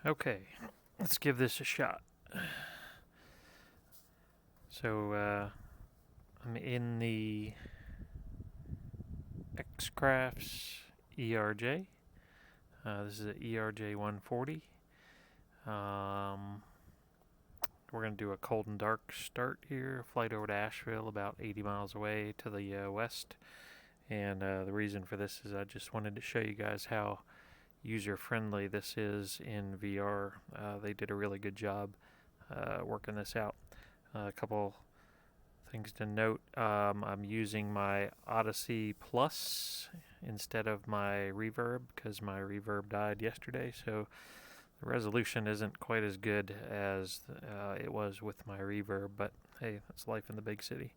Okay, let's give this a shot. So I'm in the X-Crafts ERJ. This is an ERJ 140. We're going to do a cold and dark start here. Flight over to Asheville, about 80 miles away to the west. And the reason for this is I just wanted to show you guys how user-friendly this is in VR. They did a really good job working this out. A couple things to note. I'm using my Odyssey Plus instead of my Reverb because my Reverb died yesterday, so the resolution isn't quite as good as it was with my Reverb, but hey, that's life in the big city.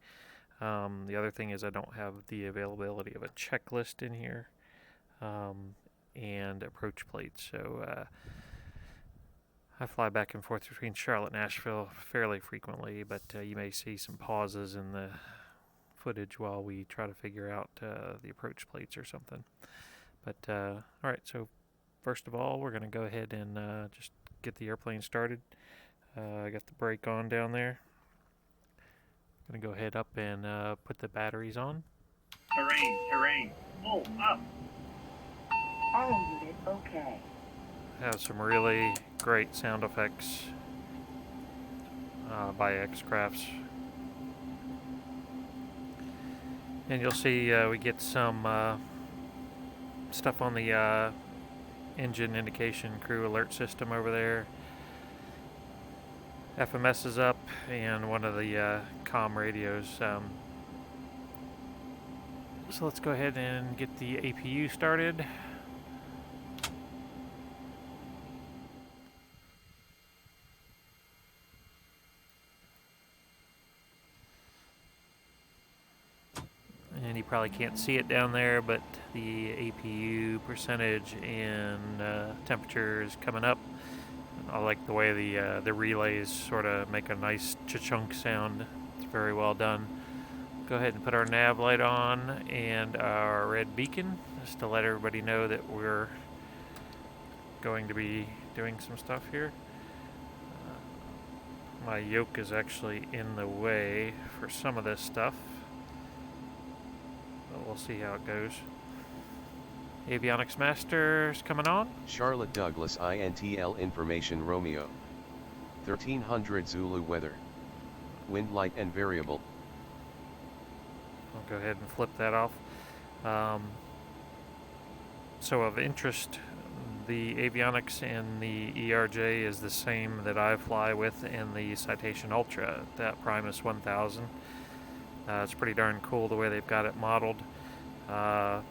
The other thing is I don't have the availability of a checklist in here and approach plates, so I fly back and forth between Charlotte and Asheville fairly frequently, but you may see some pauses in the footage while we try to figure out the approach plates or something. But alright, so first of all, we're going to go ahead and just get the airplane started. I got the brake on down there. I'm going to go ahead up and put the batteries on. Terrain, pull up. All unit okay. Have some really great sound effects by X-Crafts. And you'll see we get some stuff on the engine indication crew alert system over there. FMS is up and one of the comm radios. So let's go ahead and get the APU started. And you probably can't see it down there, but the APU percentage and temperature is coming up. I like the way the relays sort of make a nice cha-chunk sound. It's very well done. Go ahead and put our nav light on and our red beacon, just to let everybody know that we're going to be doing some stuff here. My yoke is actually in the way for some of this stuff. We'll see how it goes. Avionics Master's coming on. Charlotte Douglas INTL Information Romeo. 1300 Zulu weather. Wind light and variable. I'll go ahead and flip that off. So of interest, the avionics in the ERJ is the same that I fly with in the Citation Ultra, that Primus 1000. It's pretty darn cool the way they've got it modeled. My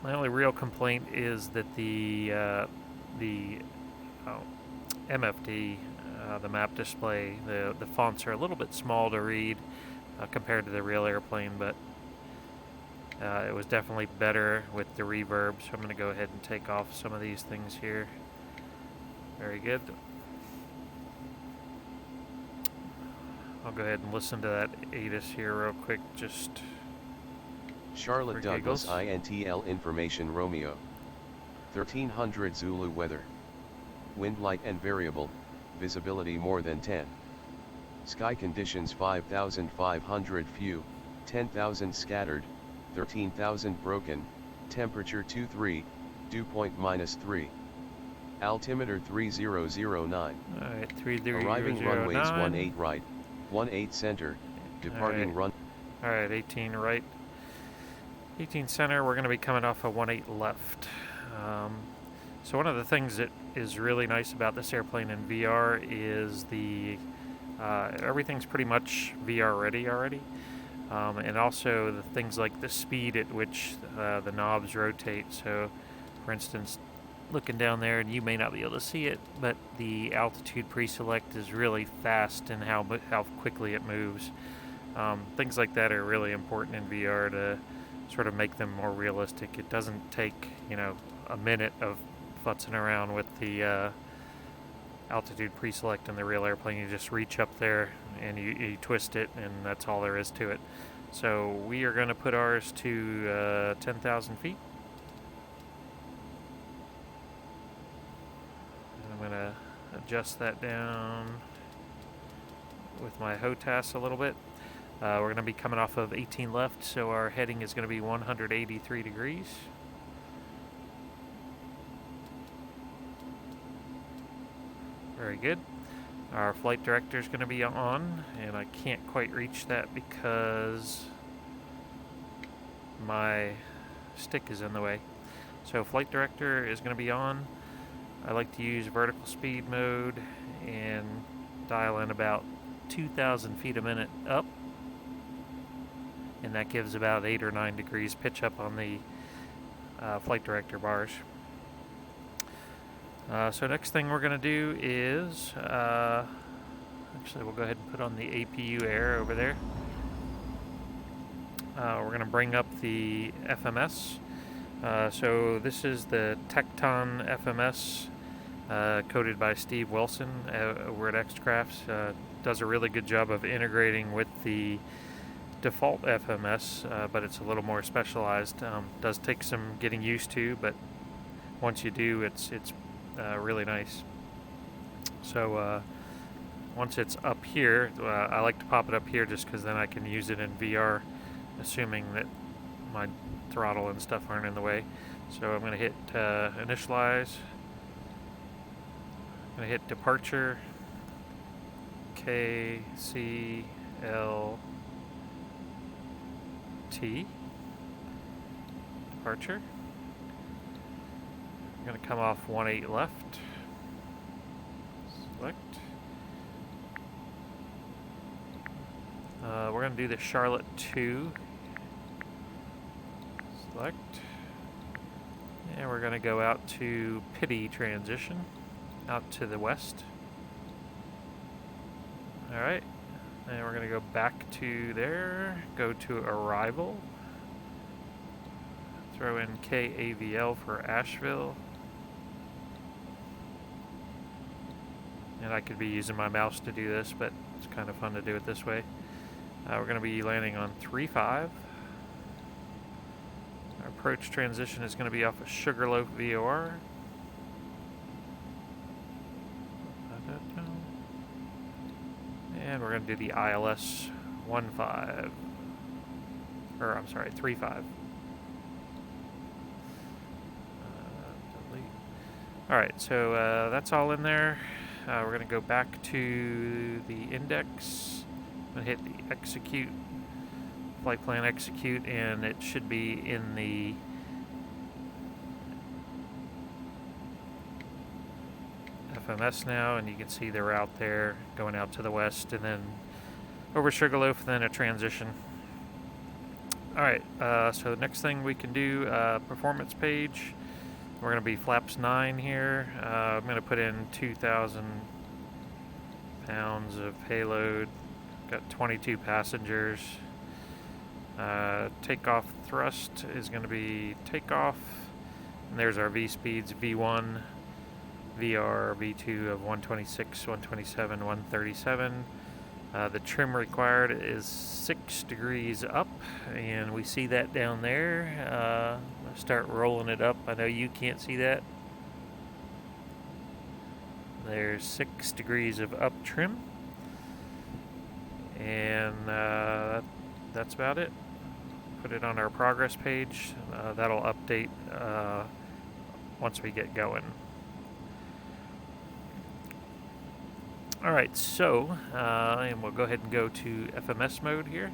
only real complaint is that the MFD, the map display, the fonts are a little bit small to read compared to the real airplane, but it was definitely better with the reverb, so I'm going to go ahead and take off some of these things here. Very good. I'll go ahead and listen to that ATIS here real quick, just Charlotte Douglas giggles. INTL Information Romeo. 1300 Zulu weather. Wind light and variable, visibility more than 10. Sky conditions 5,500 few, 10,000 scattered, 13,000 broken, temperature 23, dew point -3. Altimeter 3009. Alright, 3009. Arriving runways 18 right, 18 center, departing run. Alright, 18 right. 18 center, we're going to be coming off a 18 left. So one of the things that is really nice about this airplane in VR is the everything's pretty much VR ready already. And also the things like the speed at which the knobs rotate. So for instance, looking down there, and you may not be able to see it, but the altitude pre-select is really fast in how quickly it moves. Things like that are really important in VR to sort of make them more realistic. It doesn't take, a minute of futzing around with the altitude pre-select in the real airplane. You just reach up there and you twist it, and that's all there is to it. So we are going to put ours to 10,000 feet. adjust that down with my HOTAS a little bit. We're going to be coming off of 18 left, so our heading is going to be 183 degrees. Very good. Our flight director is going to be on, and I can't quite reach that because my stick is in the way. So flight director is going to be on. I like to use vertical speed mode and dial in about 2,000 feet a minute up, and that gives about 8 or 9 degrees pitch up on the flight director bars. So next thing we're going to do is, actually we'll go ahead and put on the APU air over there. We're going to bring up the FMS. So this is the Tecton FMS, coded by Steve Wilson over at Xcrafts. Does a really good job of integrating with the default FMS, but it's a little more specialized. Does take some getting used to, but once you do, it's really nice. So once it's up here, I like to pop it up here just because then I can use it in VR, assuming that my throttle and stuff aren't in the way. So I'm going to hit initialize. I'm going to hit departure, KCLT. Departure. I'm going to come off 18 left. Select. We're going to do the Charlotte 2. Select. And we're going to go out to Pity transition, out to the west. Alright. And we're going to go back to there, go to arrival. Throw in KAVL for Asheville. And I could be using my mouse to do this, but it's kind of fun to do it this way. We're going to be landing on 3-5. Our approach transition is going to be off of Sugarloaf VOR. And we're going to do the ILS 15, or I'm sorry, 35. Delete. All right, so that's all in there. We're going to go back to the index. I'm going to hit the execute, flight plan execute, and it should be in the FMS now, and you can see the route there going out to the west and then over Sugarloaf, then a transition. Alright, so the next thing we can do, performance page. We're going to be flaps 9 here. I'm going to put in 2,000 pounds of payload. Got 22 passengers. Takeoff thrust is going to be takeoff. And there's our V speeds, V1, VR, V2 of 126, 127, 137. The trim required is 6 degrees up, and we see that down there. Start rolling it up. I know you can't see that. There's 6 degrees of up trim, and that's about it. Put it on our progress page. That'll update once we get going. Alright, so, and we'll go ahead and go to FMS mode here.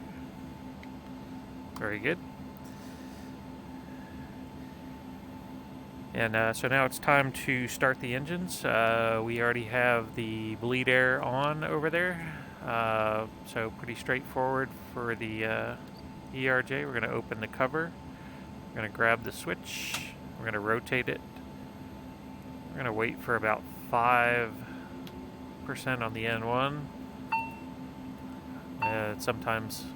Very good. And so now it's time to start the engines. We already have the bleed air on over there. So pretty straightforward for the ERJ. We're going to open the cover. We're going to grab the switch. We're going to rotate it. We're going to wait for about 5% on the N1. Sometimes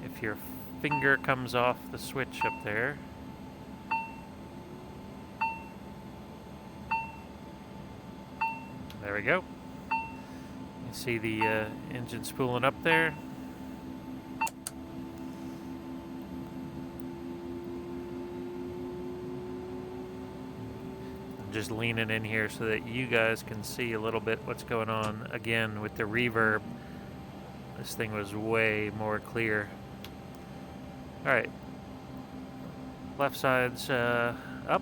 if your finger comes off the switch up there, there we go. You see the engine spooling up there. just leaning in here so that you guys can see a little bit what's going on. Again, with the reverb, this thing was way more clear. Alright. Left side's up.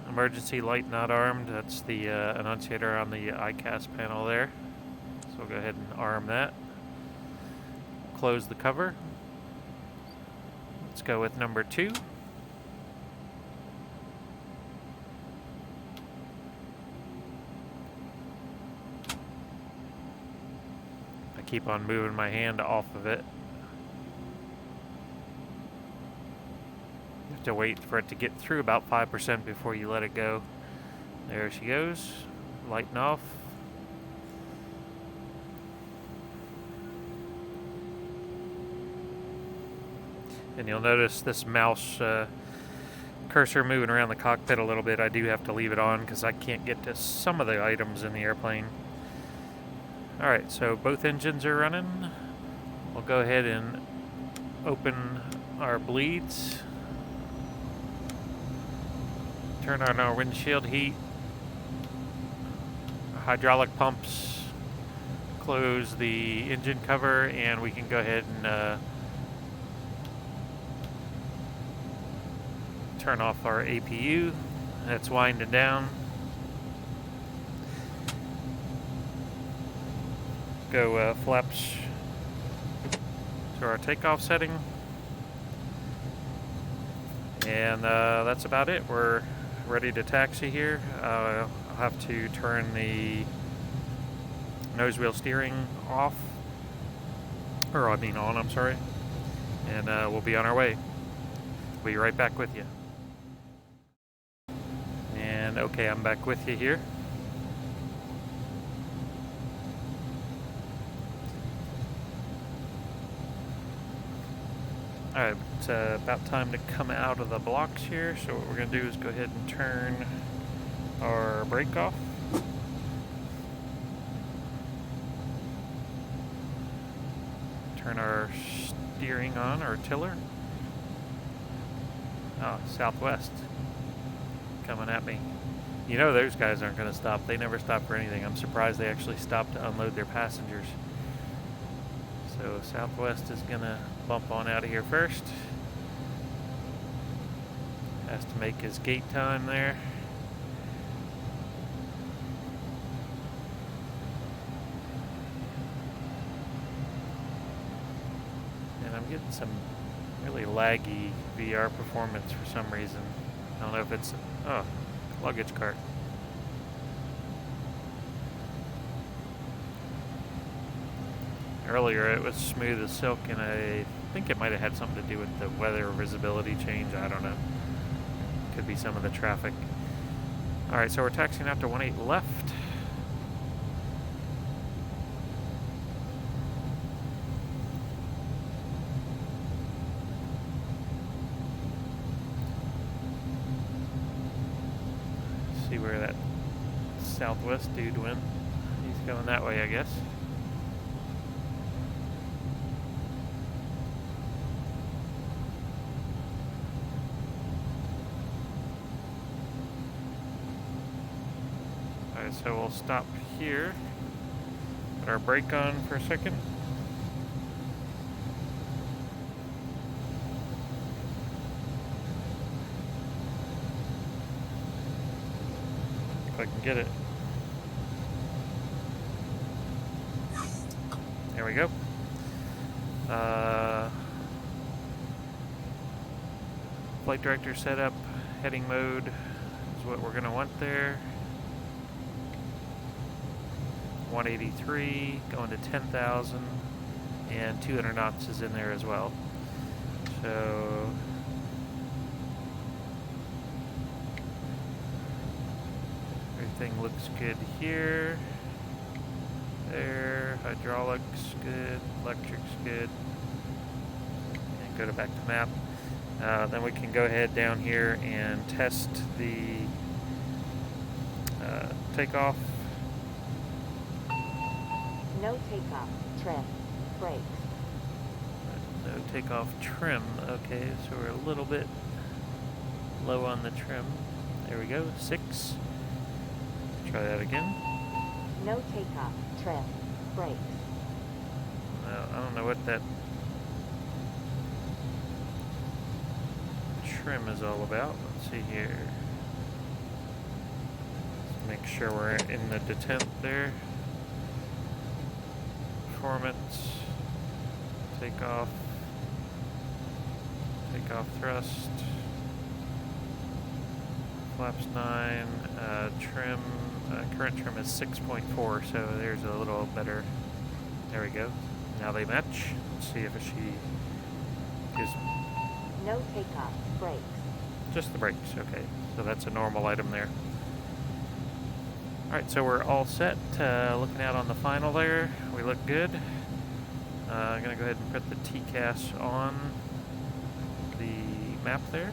Emergency light not armed. That's the annunciator on the ICAS panel there. So we'll go ahead and arm that. Close the cover. Let's go with number 2. I keep on moving my hand off of it. You have to wait for it to get through about 5% before you let it go. There she goes, lighting off. And you'll notice this mouse cursor moving around the cockpit a little bit. I do have to leave it on because I can't get to some of the items in the airplane. Alright, so both engines are running. We'll go ahead and open our bleeds. Turn on our windshield heat. Hydraulic pumps. Close the engine cover, and we can go ahead and turn off our APU. That's winding down. Go flaps to our takeoff setting. And that's about it. We're ready to taxi here. I'll have to turn the nose wheel steering off. Or I mean on, I'm sorry. And we'll be on our way. We'll be right back with you. And okay, I'm back with you here. Alright, it's about time to come out of the blocks here, so what we're going to do is go ahead and turn our brake off. Turn our steering on, our tiller. Oh, Southwest coming at me. You know those guys aren't going to stop. They never stop for anything. I'm surprised they actually stopped to unload their passengers. So Southwest is going to bump on out of here first. Has to make his gate time there. And I'm getting some really laggy VR performance for some reason. I don't know if it's... oh, luggage cart. Earlier it was smooth as silk, and I think it might have had something to do with the weather visibility change. I don't know. Could be some of the traffic. Alright, so we're taxiing out to 18 left. See where that Southwest dude went. He's going that way, I guess. Alright, so we'll stop here. Put our brake on for a second. If I can get it. There we go. Flight director setup, heading mode is what we're going to want there. 183 going to 10,000, and 200 knots is in there as well. So everything looks good here. There, hydraulics good, electrics good. And go to back to map. Then we can go ahead down here and test the takeoff. No takeoff, trim, brakes. No takeoff trim. Okay, so we're a little bit low on the trim. There we go, 6. Try that again. No takeoff. Trim. Brakes. I don't know what that trim is all about. Let's see here. Let's make sure we're in the detent there. Performance. Takeoff. Takeoff thrust. Flaps 9. Trim. Current trim is 6.4, so there's a little better. There we go. Now they match. Let's see if she gives No takeoff. Brakes. just the brakes. Okay, so that's a normal item there. All right, so we're all set. Looking out on the final there, we look good. I'm gonna go ahead and put the TCAS on the map there.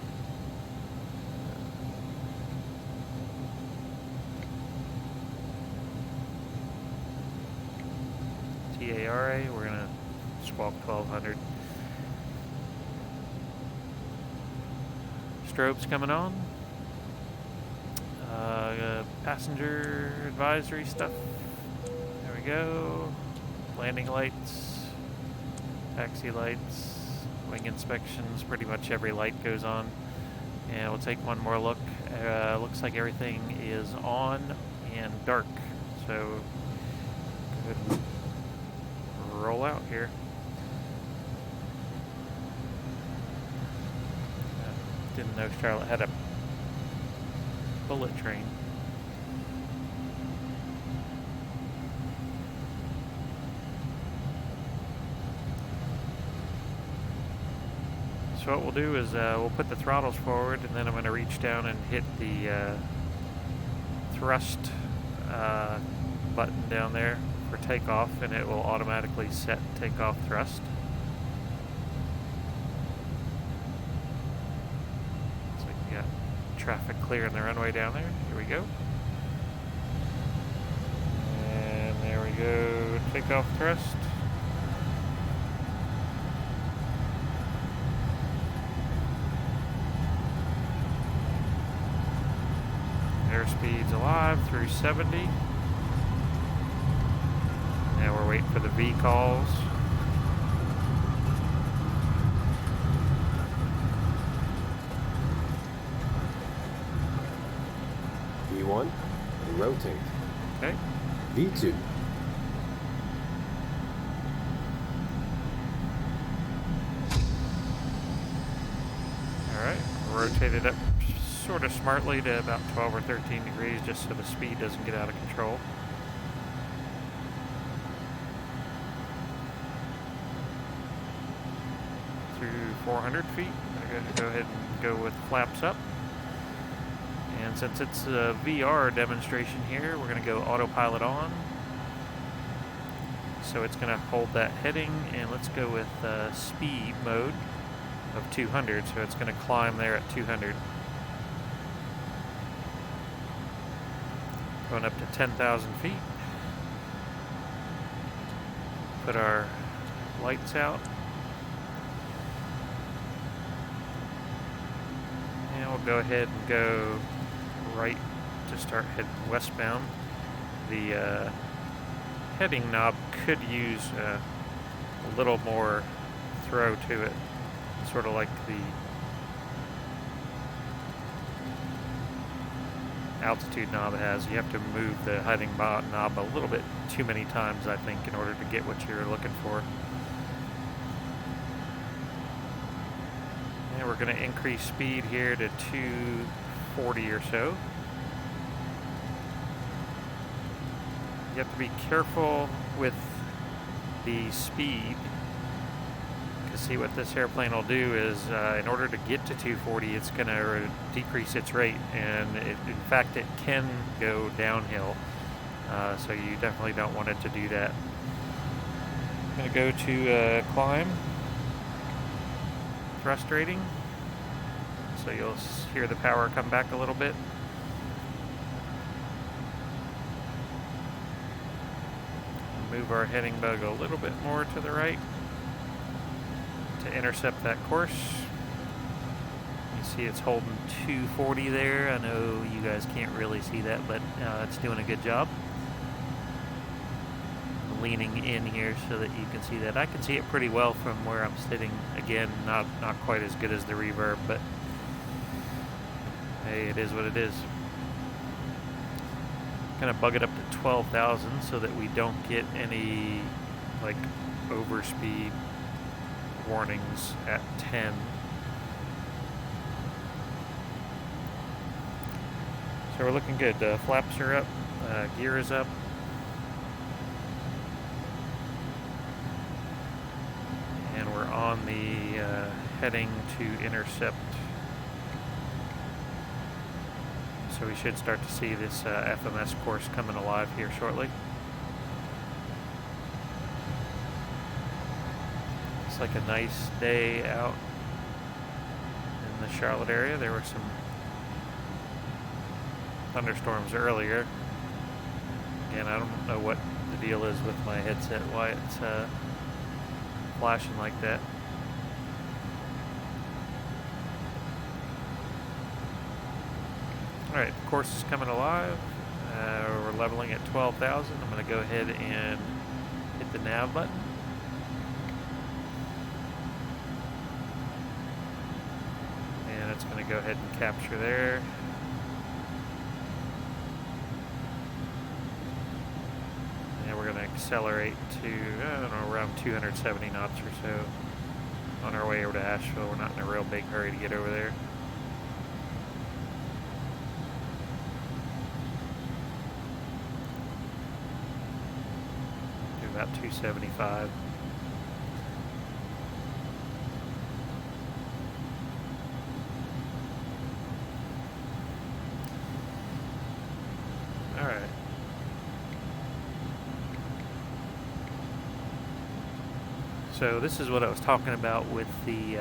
TARA, we're gonna squawk 1200. Strobes coming on. Passenger advisory stuff. There we go. Landing lights, taxi lights, wing inspections. Pretty much every light goes on. And we'll take one more look. Looks like everything is on and dark. So go ahead and roll out here. Didn't know Charlotte had a bullet train. So what we'll do is we'll put the throttles forward, and then I'm going to reach down and hit the thrust button down there for takeoff, and it will automatically set takeoff thrust. Looks like we got traffic clearing the runway down there. Here we go. And there we go, takeoff thrust. Airspeed's alive through 70. Now we're waiting for the V calls. V1, rotate. Okay. V2. Alright, rotate it up sort of smartly to about 12 or 13 degrees just so the speed doesn't get out of control. Through 400 feet, I'm going to go ahead and go with flaps up. And since it's a VR demonstration here, we're going to go autopilot on. So it's going to hold that heading, and let's go with speed mode of 200. So it's going to climb there at 200. Going up to 10,000 feet. Put our lights out. And we'll go ahead and go right to start heading westbound. The heading knob could use a little more throw to it, sort of like the altitude knob has. You have to move the heading knob a little bit too many times, I think, in order to get what you're looking for. And we're going to increase speed here to 240 or so. You have to be careful with the speed, because see what this airplane will do is in order to get to 240, it's going to decrease its rate, and in fact it can go downhill, so you definitely don't want it to do that. I'm going to go to climb thrust rating, so you'll hear the power come back a little bit. Move our heading bug a little bit more to the right to intercept that course. You see it's holding 240 there. I know you guys can't really see that, but it's doing a good job. Leaning in here so that you can see that. I can see it pretty well from where I'm sitting. Again, not quite as good as the reverb, but hey, it is what it is. Gonna bug it up to 12,000 so that we don't get any like overspeed warnings at 10. So we're looking good. Flaps are up, gear is up. And we're on the heading to intercept. So we should start to see this FMS course coming alive here shortly. It's like a nice day out in the Charlotte area. There were some thunderstorms earlier. Again, I don't know what the deal is with my headset, why it's flashing like that. Alright, the course is coming alive. We're leveling at 12,000. I'm going to go ahead and hit the nav button. And it's going to go ahead and capture there. And we're going to accelerate to, I don't know, around 270 knots or so on our way over to Asheville. We're not in a real big hurry to get over there. About 275. All right. So this is what I was talking about with the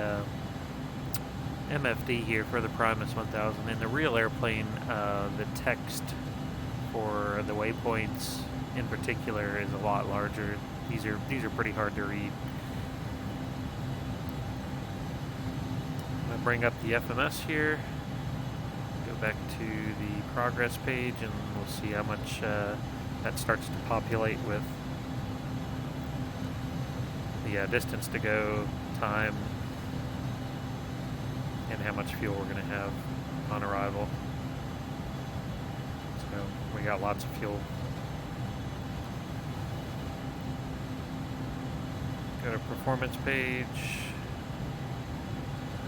MFD here for the Primus 1000. In the real airplane, the text for the waypoints in particular is a lot larger. These are pretty hard to read. I'm going to bring up the FMS here, go back to the progress page, and we'll see how much that starts to populate with the distance to go, time, and how much fuel we're going to have on arrival. So we got lots of fuel. Go to performance page.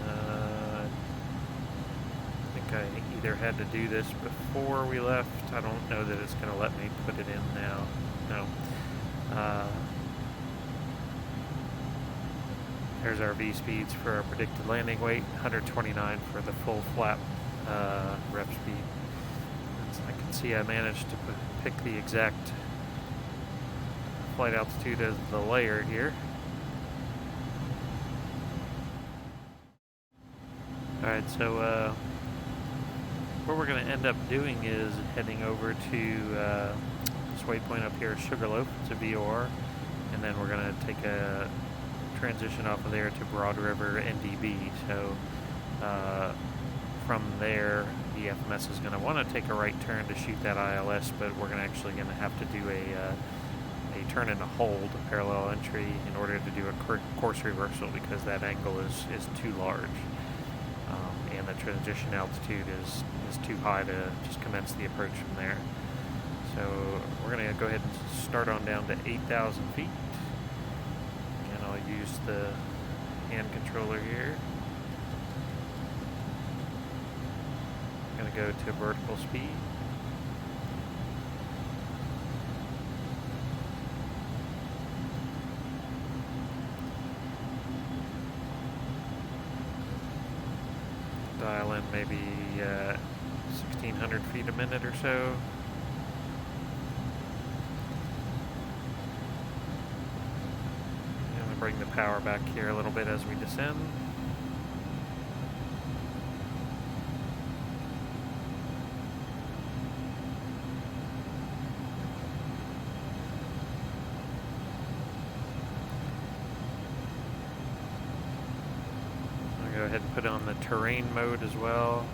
I think I either had to do this before we left. I don't know that it's going to let me put it in now. No. There's our V speeds for our predicted landing weight. 129 for the full flap rep speed. I can see I managed to pick the exact flight altitude as the layer here. Alright, so what we're going to end up doing is heading over to this waypoint up here, Sugarloaf. It's a VOR, and then we're going to take a transition off of there to Broad River NDB. So from there, the FMS is going to want to take a right turn to shoot that ILS, but we're actually going to have to do a turn and a hold, a parallel entry, in order to do a course reversal because that angle is too large. And the transition altitude is too high to just commence the approach from there. So we're going to go ahead and start on down to 8,000 feet. And I'll use the hand controller here. I'm going to go to vertical speed. Dial in maybe 1,600 feet a minute or so. I'm going to bring the power back here a little bit as we descend. ahead and put on the terrain mode as well.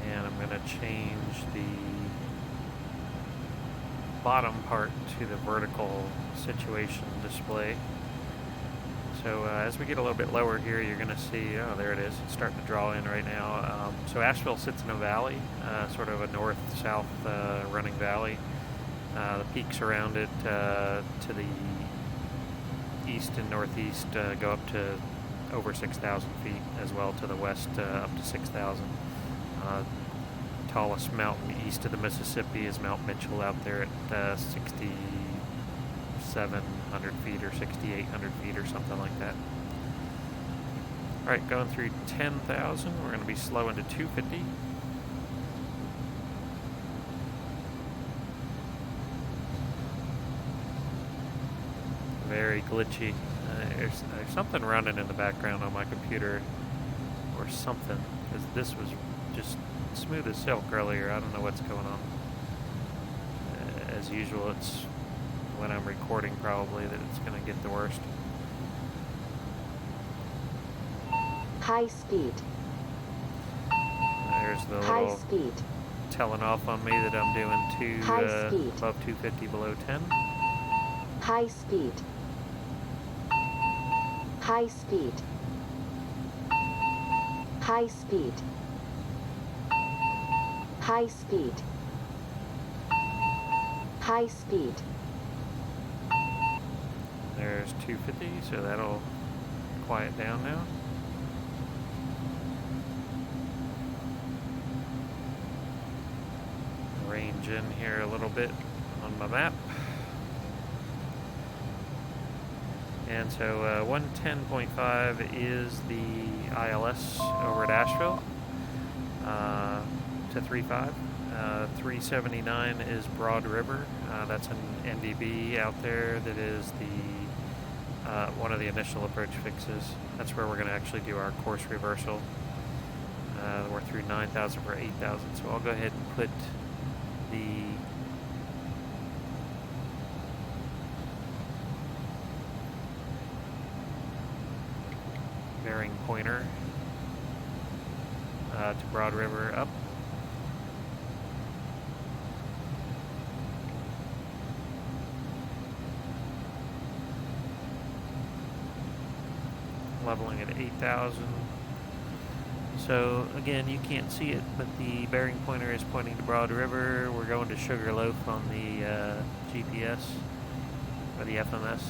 And I'm going to change the bottom part to the vertical situation display. So as we get a little bit lower here, you're going to see, oh, there it is. It's starting to draw in right now. So Asheville sits in a valley, sort of a north-south running valley. The peaks around it to the east and northeast go up to over 6,000 feet, as well to the west up to 6,000. Tallest mountain east of the Mississippi is Mount Mitchell out there at 6,700 feet or 6,800 feet or something like that. All right, going through 10,000, we're going to be slowing to 250. Very glitchy. There's something running in the background on my computer or something, because this was just smooth as silk earlier. I don't know what's going on. As usual, it's when I'm recording probably that it's going to get the worst. High speed. There's the High little speed. telling off on me that I'm doing High speed. above 250 below 10. High speed. High speed. High speed. High speed. High speed. There's 250, so that'll quiet down now. Range in here a little bit on my map. And so 110.5 is the ILS over at Asheville to 3.5. 379 is Broad River. That's an NDB out there that is the one of the initial approach fixes. That's where we're going to actually do our course reversal. We're through 9,000 for 8,000, so I'll go ahead and put the bearing pointer to Broad River up. Leveling at 8,000. So again, you can't see it, but the bearing pointer is pointing to Broad River. We're going to Sugarloaf on the GPS or the FMS.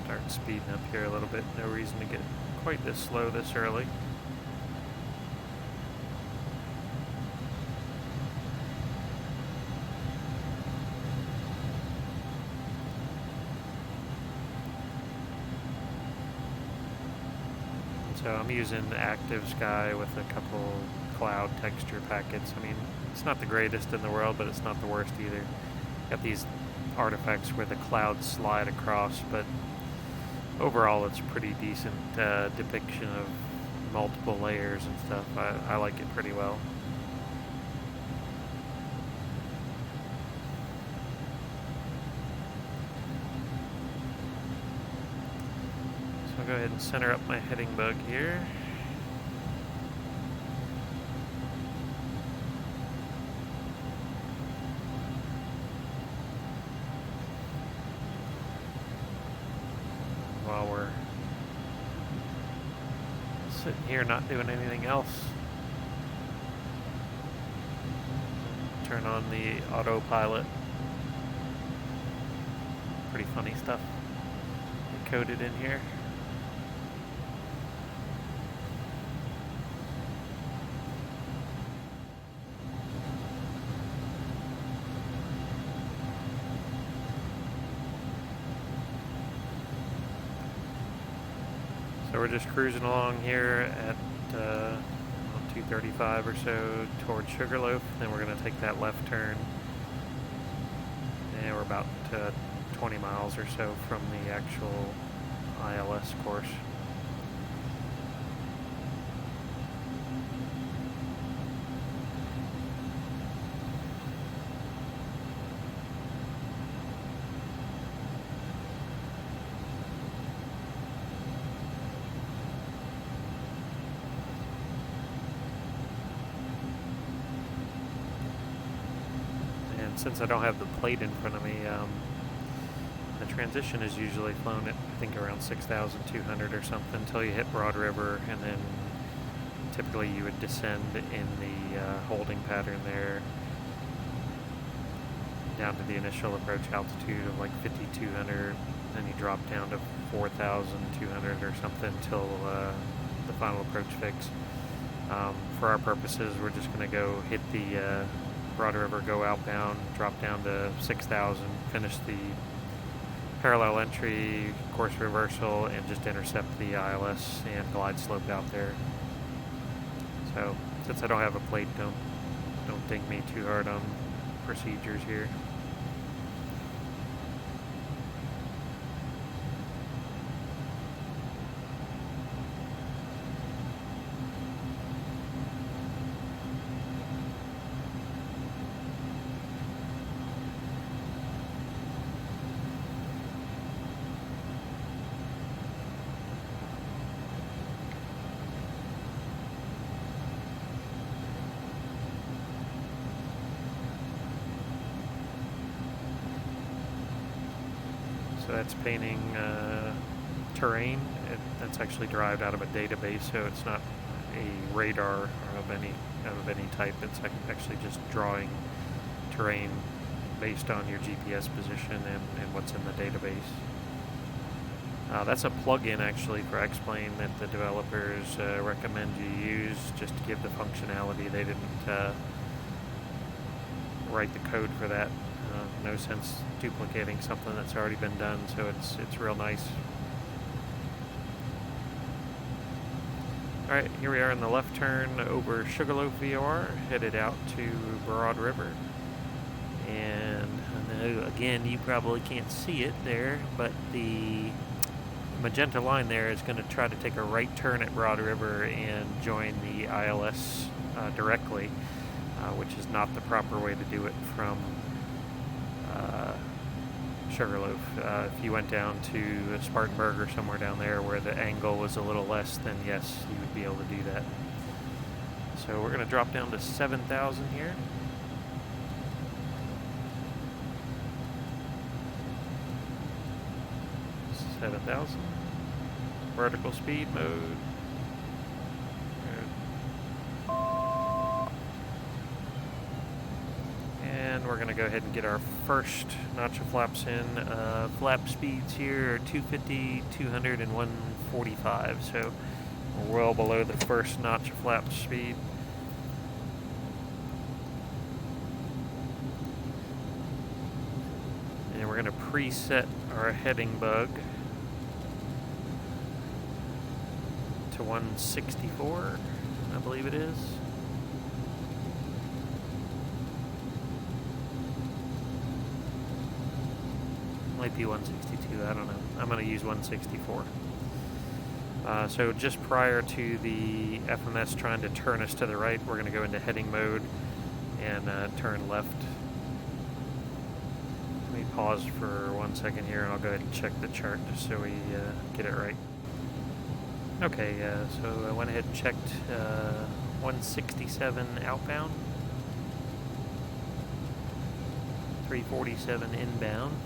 Start speeding up here a little bit. No reason to get quite this slow this early. So I'm using Active Sky with a couple cloud texture packets. I mean, it's not the greatest in the world, but it's not the worst either. Got these artifacts where the clouds slide across, but overall it's a pretty decent depiction of multiple layers and stuff. I like it pretty well. So I'll go ahead and center up my heading bug here. While we're sitting here not doing anything else, turn on the autopilot. Pretty funny stuff coded in here. So we're just cruising along here at 235 or so towards Sugarloaf. Then we're going to take that left turn. And we're about 20 miles or so from the actual ILS course. Since I don't have the plate in front of me, the transition is usually flown at, I think, around 6,200 or something until you hit Broad River, and then typically you would descend in the holding pattern there down to the initial approach altitude of like 5,200, then you drop down to 4,200 or something until the final approach fix. For our purposes, we're just going to go hit the Broad River, go outbound, drop down to 6,000, finish the parallel entry, course reversal, and just intercept the ILS and glide slope out there. So, since I don't have a plate, don't ding me too hard on procedures here. So that's painting terrain. That's actually derived out of a database, so it's not a radar of any type. It's actually just drawing terrain based on your GPS position and what's in the database. That's a plugin actually for X-Plane that the developers recommend you use just to give the functionality. They didn't write the code for that. No sense duplicating something that's already been done, so it's real nice. Alright, here we are in the left turn over Sugarloaf VOR, headed out to Broad River. And I know, again, you probably can't see it there, but the magenta line there is going to try to take a right turn at Broad River and join the ILS directly, which is not the proper way to do it from Sugarloaf. If you went down to Spartanburg or somewhere down there where the angle was a little less, then yes, you would be able to do that. So we're going to drop down to 7,000 here. Vertical speed mode. And we're going to go ahead and get our first notch of flaps in. Flap speeds here are 250, 200, and 145. So we're well below the first notch of flap speed. And we're going to preset our heading bug to 164, I believe it is. Might be 162, I don't know. I'm going to use 164. So just prior to the FMS trying to turn us to the right, we're going to go into heading mode and turn left. Let me pause for 1 second here and I'll go ahead and check the chart just so we get it right. Okay, so I went ahead and checked 167 outbound, 347 inbound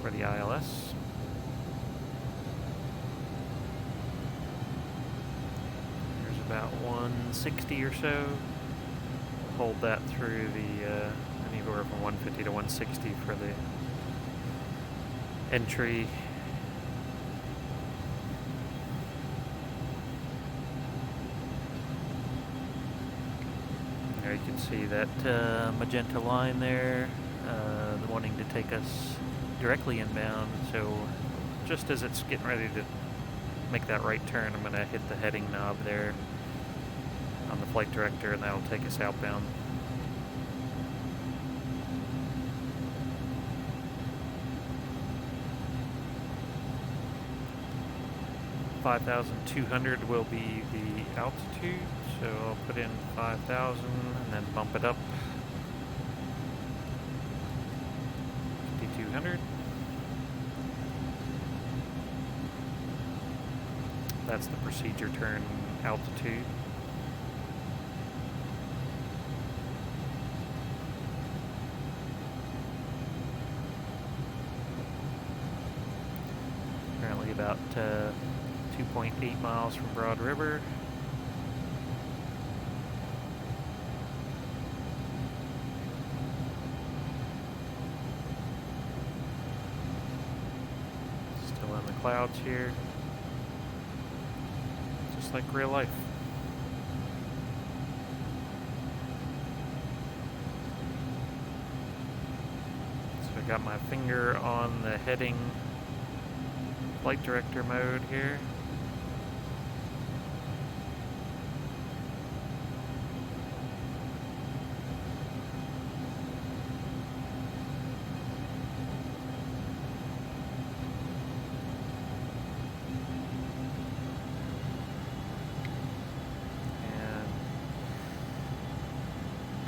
for the ILS. There's about 160 or so. Hold that through the anywhere from 150 to 160 for the entry. There you can see that magenta line there, wanting to take us directly inbound. So just as it's getting ready to make that right turn, I'm going to hit the heading knob there on the flight director, and that'll take us outbound. $5,200 will be the altitude, so I'll put in 5,000 and then bump it up. 5,200. That's the procedure turn altitude. Currently about 2.8 miles from Broad River. Still in the clouds here. Just like real life. So I got my finger on the heading flight director mode here.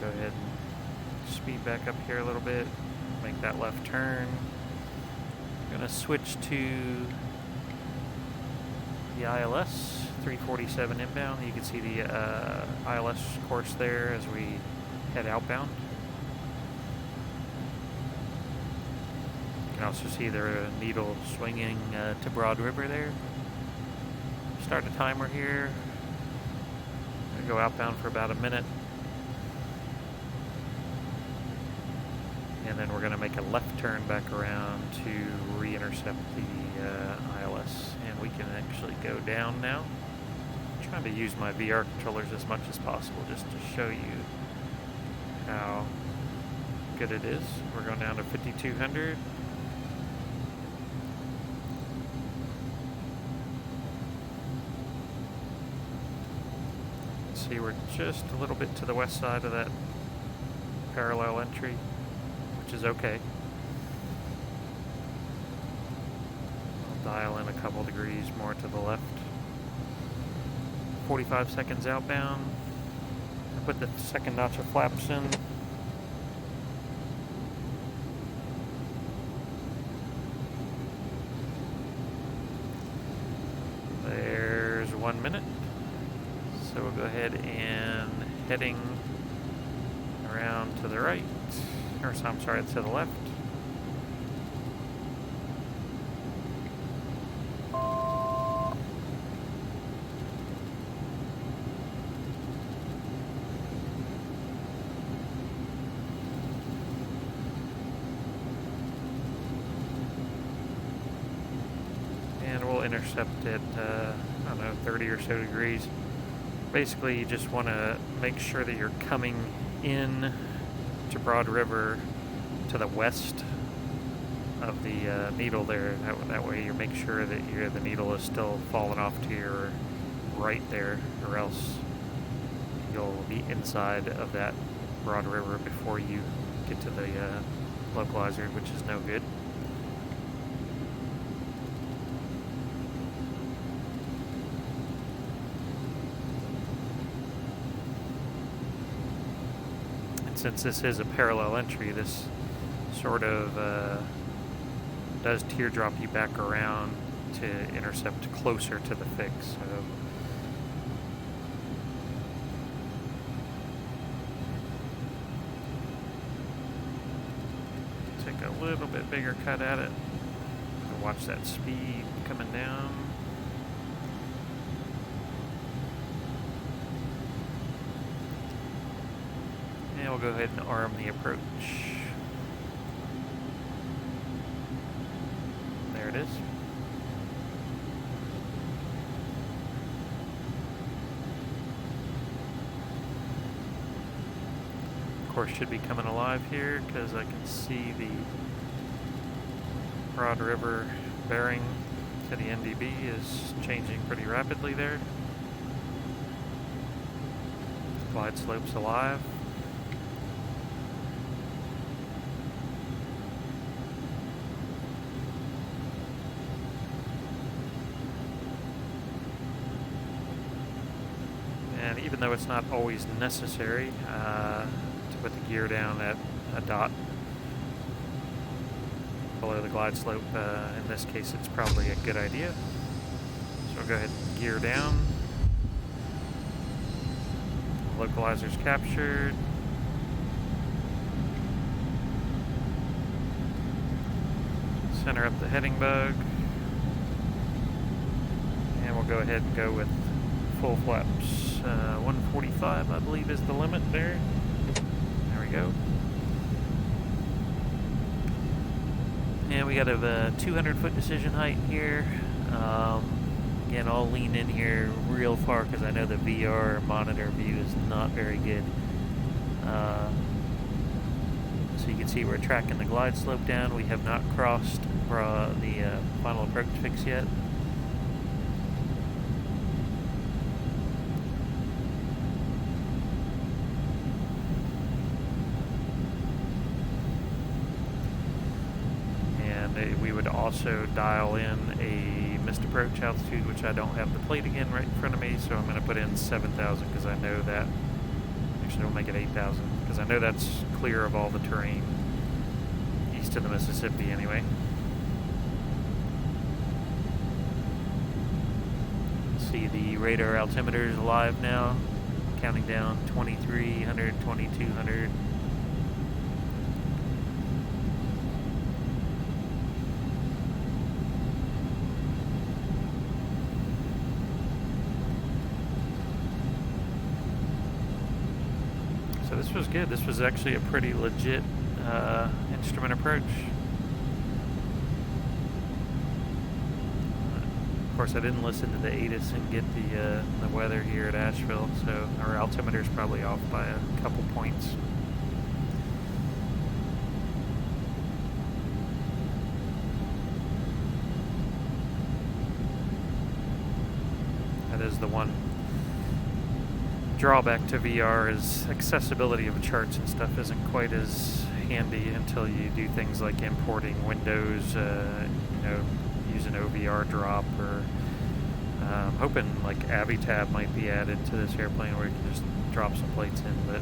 Go ahead and speed back up here a little bit, make that left turn. I'm going to switch to the ILS 347 inbound. You can see the ILS course there as we head outbound. You can also see the needle swinging to Broad River there. Start a timer here. I'm going to go outbound for about a minute. And then we're going to make a left turn back around to re-intercept the ILS. And we can actually go down now. I'm trying to use my VR controllers as much as possible just to show you how good it is. We're going down to 5,200. See, we're just a little bit to the west side of that parallel entry, which is okay. I'll dial in a couple degrees more to the left. 45 seconds outbound. I put the second notch of flaps in. There's 1 minute. So we'll go ahead and heading around to the right. Or I'm sorry, to the left. And we'll intercept at, I don't know, 30 or so degrees. Basically, you just want to make sure that you're coming in to Broad River to the west of the needle there. That way you make sure that the needle is still falling off to your right there, or else you'll be inside of that Broad River before you get to the localizer, which is no good. Since this is a parallel entry, this sort of does teardrop you back around to intercept closer to the fix. So take a little bit bigger cut at it. Watch that speed coming down. And we'll go ahead and arm the approach. There it is. Of course, should be coming alive here because I can see the Broad River bearing So the NDB is changing pretty rapidly there. Glide slope's alive. And even though it's not always necessary to put the gear down at a dot below the glide slope, in this case it's probably a good idea. So we'll go ahead and gear down. Localizer's captured. Center up the heading bug. And we'll go ahead and go with full flaps. 145, I believe, is the limit there. There we go. And we got a 200-foot decision height here. Again, I'll lean in here real far because I know the VR monitor view is not very good. So you can see we're tracking the glide slope down. We have not crossed the final approach fix yet. We would also dial in a missed approach altitude, which I don't have the plate again right in front of me, so I'm going to put in 7,000 because I know that, actually we'll make it 8,000 because I know that's clear of all the terrain east of the Mississippi anyway. See the radar altimeter is live now, counting down 2,300, 2,200. So this was good. This was actually a pretty legit instrument approach. Of course, I didn't listen to the ATIS and get the weather here at Asheville, so our altimeter is probably off by a couple points. That is the one drawback to VR, is accessibility of charts and stuff isn't quite as handy until you do things like importing windows, use an OVR drop, or I'm hoping like AviTab might be added to this airplane where you can just drop some plates in, but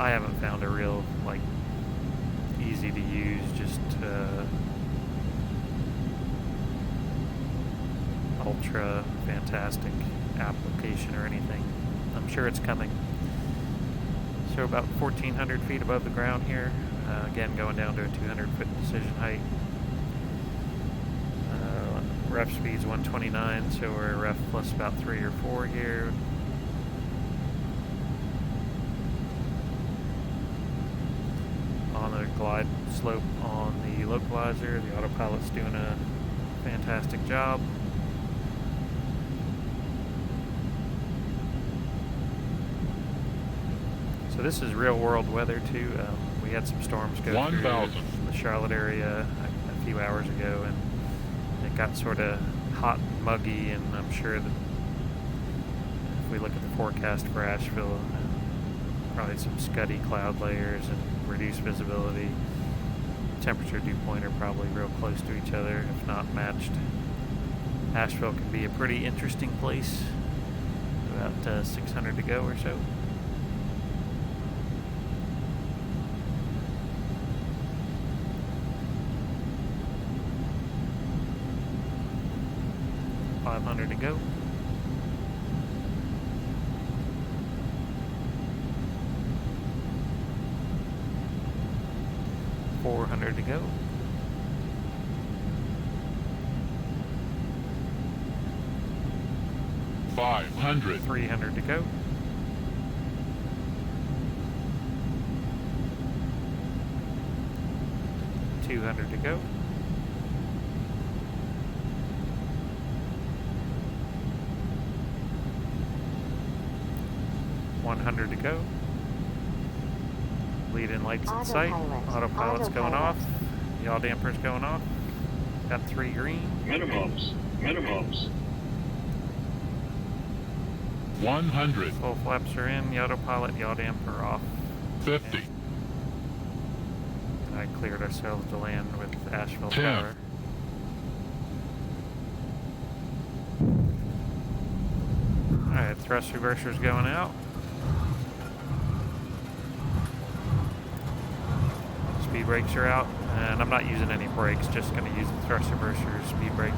I haven't found a real like easy to use, just ultra fantastic application or anything. I'm sure it's coming. So about 1,400 feet above the ground here. Again, going down to a 200-foot decision height. Ref speed's 129, so we're ref plus about 3 or 4 here. On the glide slope on the localizer, the autopilot's doing a fantastic job. So this is real world weather too. We had some storms go through the Charlotte area a few hours ago, and it got sort of hot and muggy, and I'm sure that if we look at the forecast for Asheville, probably some scuddy cloud layers and reduced visibility. Temperature dew point are probably real close to each other, if not matched. Asheville can be a pretty interesting place. About 600 to go or so. To go. $400 to go. $500. $300 to go. $200 to go. $100 to go. Lead in lights in sight. Autopilot's going off. Yaw damper's going off. Got 3 green. Minimums. Minimums. 100. Full flaps are in. The autopilot, yaw damp are off. 50. And I cleared ourselves to land with Asheville 10. power. Alright, thrust reverser's going out. Speed brakes are out, and I'm not using any brakes, just going to use the thrust reverser speed brakes.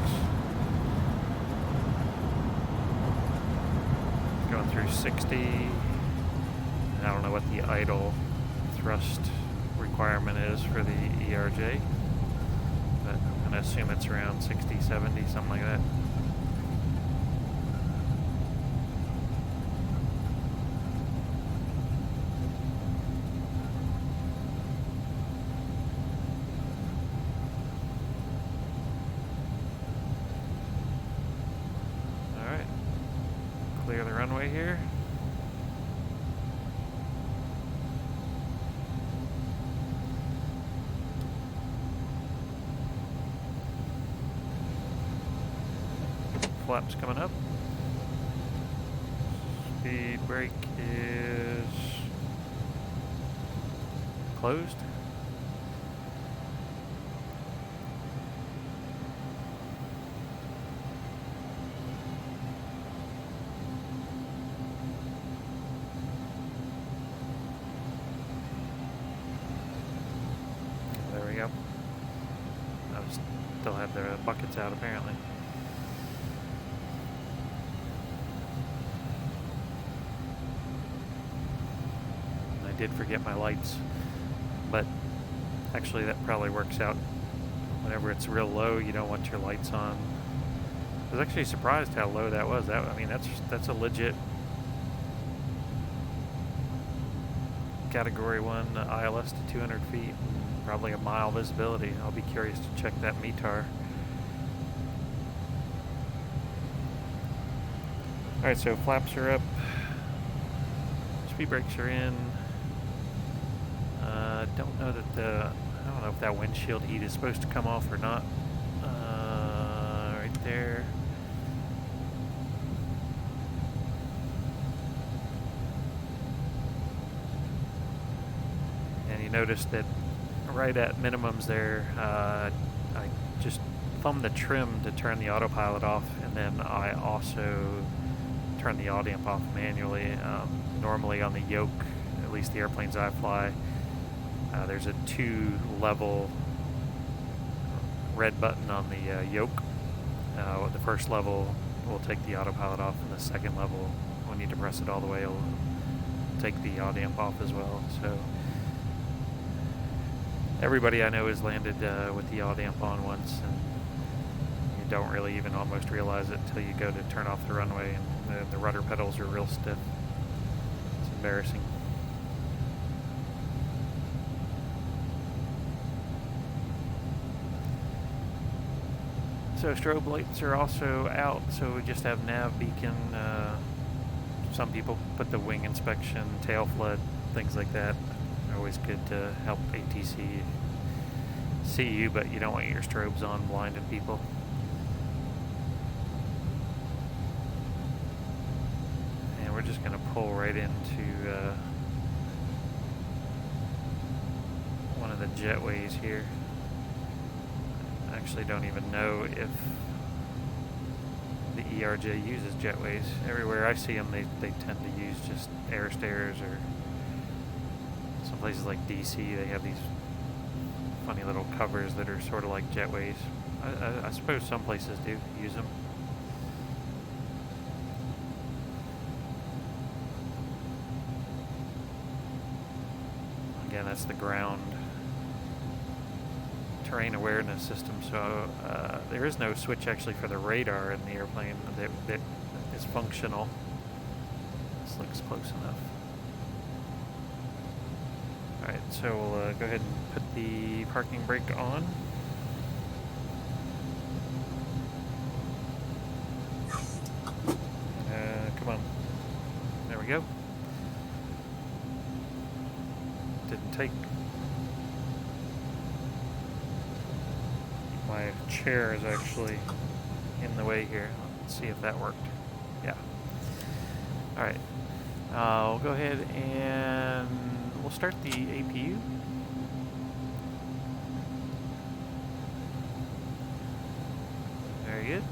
Going through 60. I don't know what the idle thrust requirement is for the ERJ, but I'm going to assume it's around 60, 70, something like that. Alright, clear the runway here. Flaps coming up. Speed brake is closed. There we go. I still have the buckets out apparently. I did forget my lights, but actually that probably works out. Whenever it's real low, you don't want your lights on. I was actually surprised how low that was. I mean, that's a legit Category 1 ILS to 200 feet, and probably a mile visibility. I'll be curious to check that METAR. Alright, so flaps are up. Speed brakes are in. Don't know that I don't know if that windshield heat is supposed to come off or not. Right there. And you notice that right at minimums there, I just thumbed the trim to turn the autopilot off, and then I also turn the yaw damp off manually. Normally on the yoke, at least the airplanes I fly, there's a 2-level red button on the yoke. The first level will take the autopilot off, and the second level, when you depress it all the way, it'll take the yaw damp off as well. So everybody I know has landed with the yaw damp on once, and you don't really even almost realize it until you go to turn off the runway, and the rudder pedals are real stiff. It's embarrassing. So strobe lights are also out, so we just have nav beacon. Some people put the wing inspection, tail flood, things like that. They're always good to help ATC see you, but you don't want your strobes on blinding people. And we're just going to pull right into one of the jetways here. I actually don't even know if the ERJ uses jetways. Everywhere I see them, they tend to use just air stairs, or some places like DC, they have these funny little covers that are sort of like jetways. I suppose some places do use them. Again, that's the ground terrain awareness system, so there is no switch actually for the radar in the airplane that is functional. This looks close enough. Alright, so we'll go ahead and put the parking brake on. Come on. There we go. Didn't take my chair is actually in the way here. Let's see if that worked. Yeah. All right. We'll go ahead and we'll start the APU. Very good.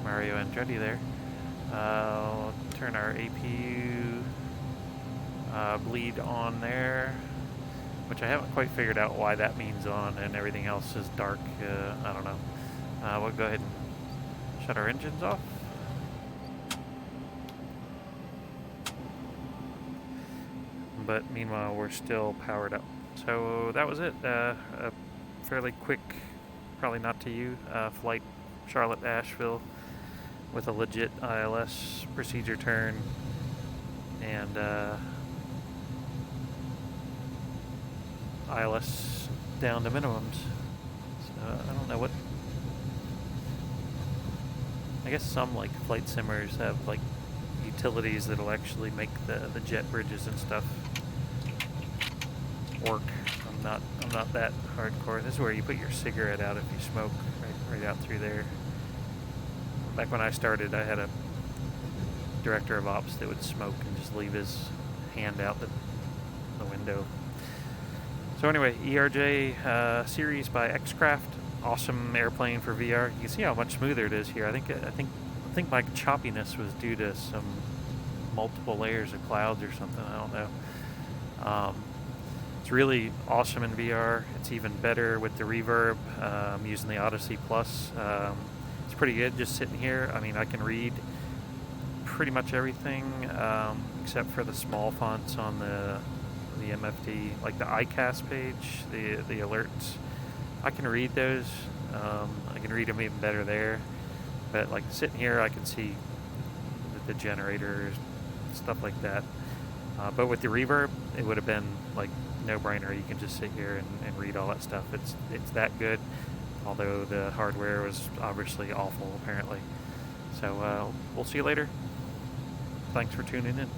Mario Andretti there. I'll turn our APU bleed on there, which I haven't quite figured out why that means on and everything else is dark. I don't know. We'll go ahead and shut our engines off. But meanwhile, we're still powered up. So that was it. A fairly quick, probably not to you, flight Charlotte to Asheville with a legit ILS procedure turn and ILS down to minimums. So I don't know what. I guess some like flight simmers have like utilities that'll actually make the jet bridges and stuff work. I'm not that hardcore. This is where you put your cigarette out if you smoke, right out through there. Back when I started, I had a director of ops that would smoke and just leave his hand out the window. So anyway, ERJ series by X-Craft, awesome airplane for VR. You can see how much smoother it is here. I think my choppiness was due to some multiple layers of clouds or something. I don't know. It's really awesome in VR. It's even better with the reverb. I'm using the Odyssey Plus. It's pretty good just sitting here. I mean, I can read pretty much everything except for the small fonts on the MFD, like the ICAS page, the alerts. I can read those. I can read them even better there. But like sitting here, I can see the generators, stuff like that. But with the reverb, it would have been like no-brainer. You can just sit here and read all that stuff. It's that good. Although the hardware was obviously awful, apparently. So we'll see you later. Thanks for tuning in.